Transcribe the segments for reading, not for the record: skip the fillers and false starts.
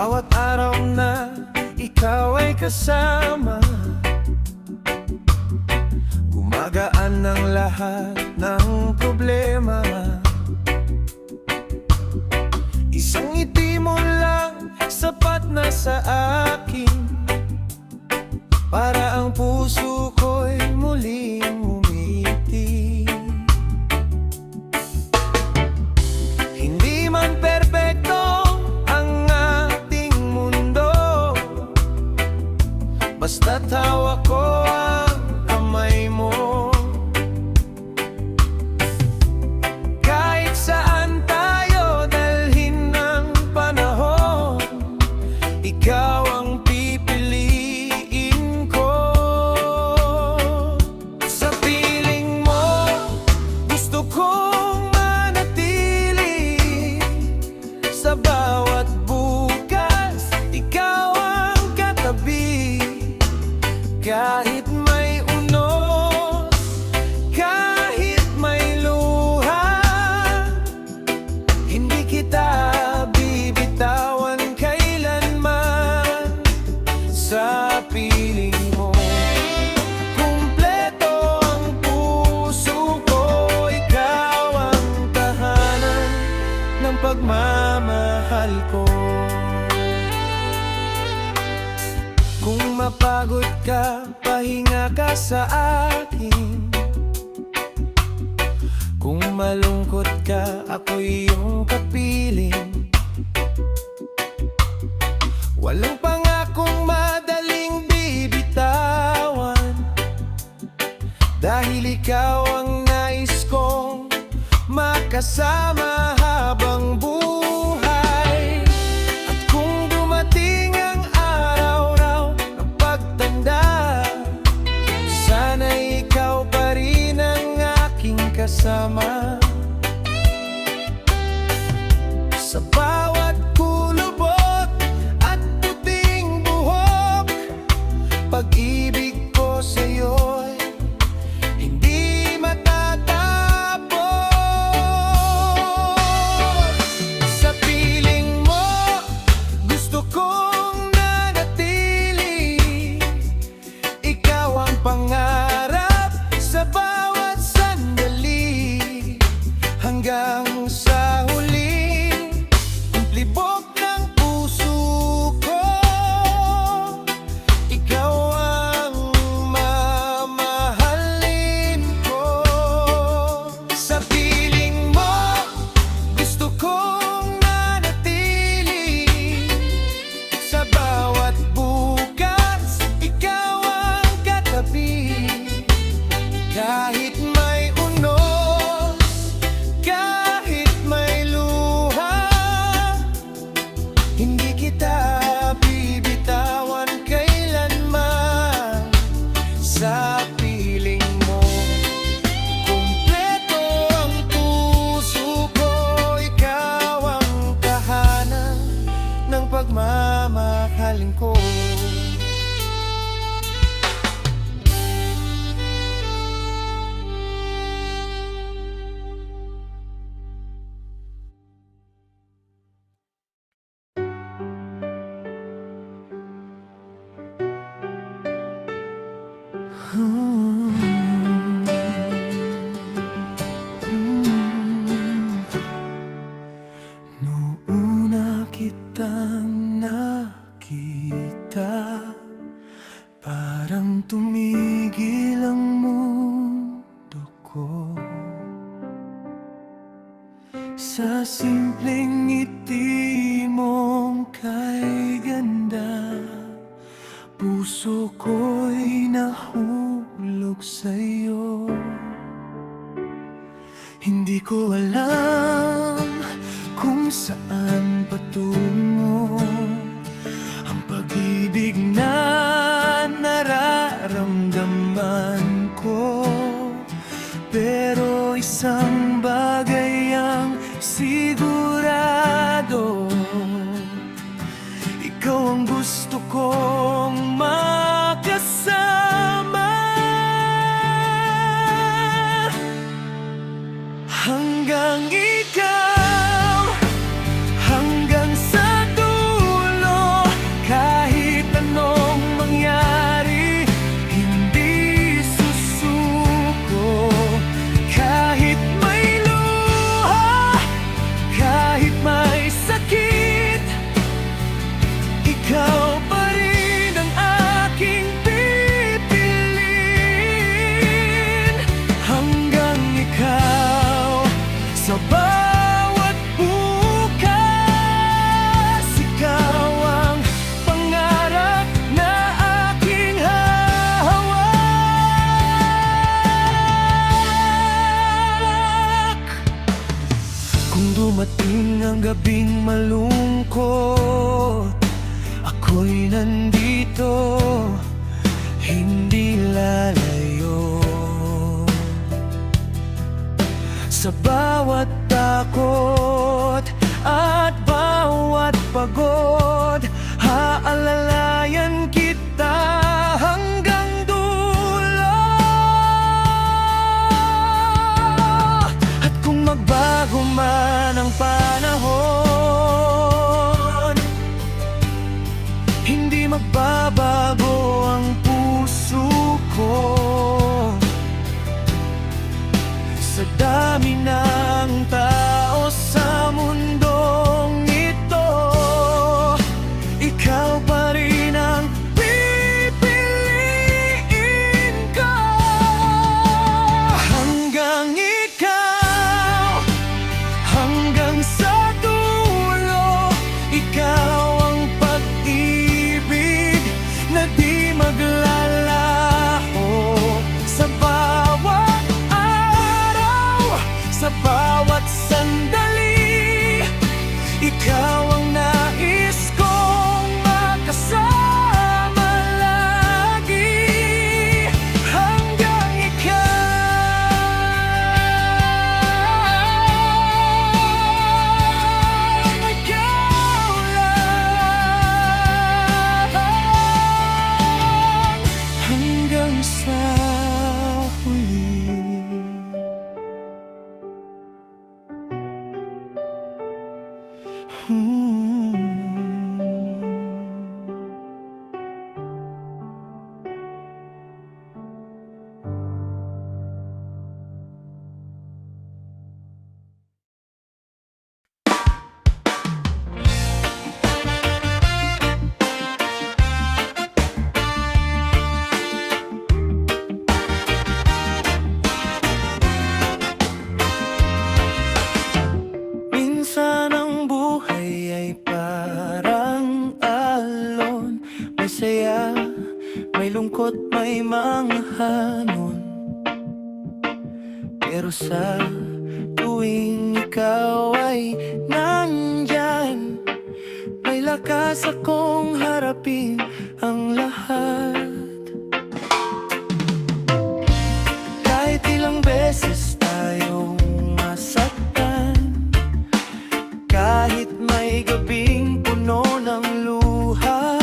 Bawat araw na ikaw ay kasama, gumagaan ng lahat ng problema. Isang ngiti mo lang sapat na sa akin, para ang puso ko'y muling umiti. Hindi man perpekto ang ating mundo, basta't hawak ko ang kamay mo. Kahit saan tayo dalhin ng panahon, ikaw ang pipiliin ko. Sa piling mo, gusto kong manatili. Sa bawat bukas, ikaw ang katabi. Kahit may unos, kahit may luha, hindi kita bibitawan kailanman. Sa piling mo, kumpleto ang puso ko. Ikaw ang tahanan ng pagmamahal ko. Kung mapagod ka, pahinga ka sa akin. Kung malungkot ka, ako'y iyong kapiling. Walang pangakong madaling bibitawan, dahil ikaw ang nais kong makasama habang buhay. At kung dumating ang araw raw ng pagtanda, sana'y ikaw pa rin ang aking kasama. Sa bawat kulubot at puting buhok, pag-ibig ko sa'yo'y hindi matatapos. Sa piling mo, gusto kong nanatili. Ikaw ang pangarap sa bawat sandali, hanggang sa huling libog ng puso ko. Ikaw ang mamahalin ko. Sa piling mo, gusto kong nanatili. Sa bawat bukas, ikaw ang katabi. Kahit may unos, kahit may luha, hindi kita bibitawan kailanman. Sa piling mo, kumpleto ang puso ko. Ikaw ang tahanan ng pagmamahalin ko. Noong una kitang nakita, parang tumigil ang mundo ko. Sa simpleng ngiti mong kay ganda, puso ko'y nahulog sa'yo. Hindi ko alam kung saan patungo ang pag-ibig na nararamdaman ko. Pero isang bagay ang sigurado, ikaw ang gusto kong makasama. Hanggang ikaw, hanggang sa dulo dumating ang gabing malungkot, ako'y nandito, hindi lalayo. Sa bawat takot at bawat pagod, haalalayan kita hanggang dulo. At kung magbago man ang panahon, hindi magbabago ang puso ko. Sa dami ng tao sa mundong ito, ikaw pa rin ang pipiliin ko. Hanggang ikaw, hanggang sa dulo, ikaw ang pag-ibig na di maglalaho. Sa bawat araw, sa bawat sandali, ikaw ang nais kong makasama lagi. Hanggang ikaw lang, hanggang sa huli. Minsan ang buhay ay parang alon, may saya, may lungkot, may mga hamon. Pero sa tuwing ikaw ay nandyan, may lakas akong harapin ang lahat. Kahit ilang beses tayong masaktan, kahit may gabing puno ng luha,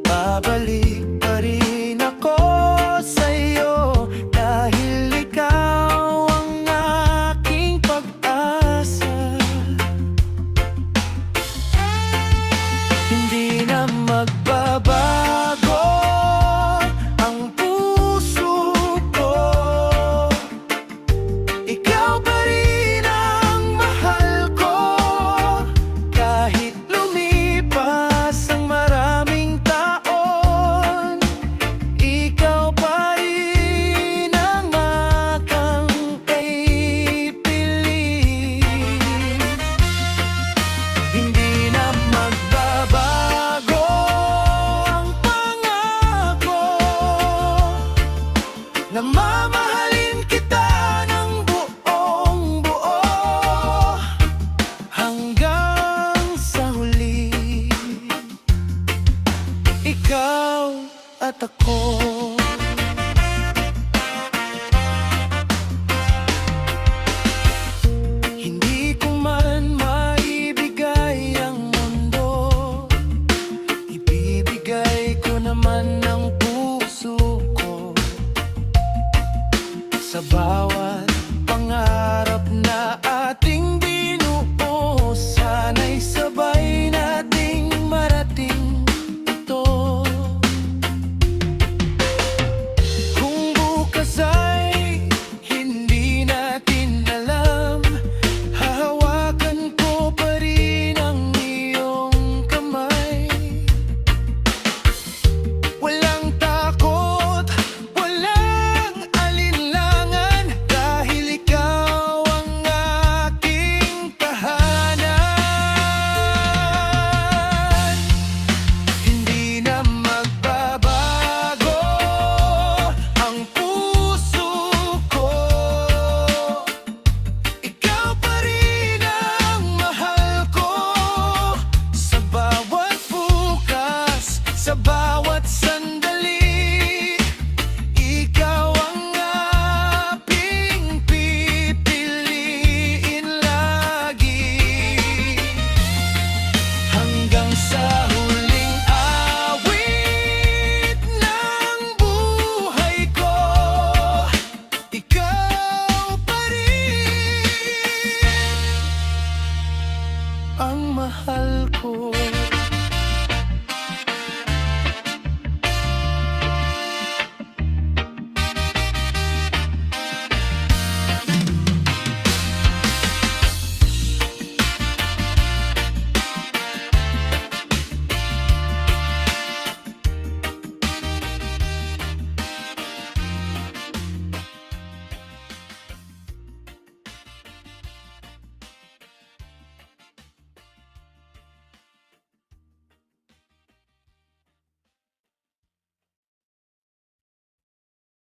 babalik pa rin ako sa'yo, dahil ikaw ang aking pag-asa. Hindi na magbabago ang puso ko, ikaw pa rin ang mahal ko. Kahit lumipas ang maraming taon, ikaw pa rin ang akang pipiliin. Hindi na magbabago ang pangako na mamahalin kita ng buong buo, hanggang sa huli. Ikaw at ako. Hindi ko man maibigay ang mundo, ibibigay ko naman ang puso ko. Sa bawat pangarap na ating binuo, sana'y sabay nating marating ito. mahal ko.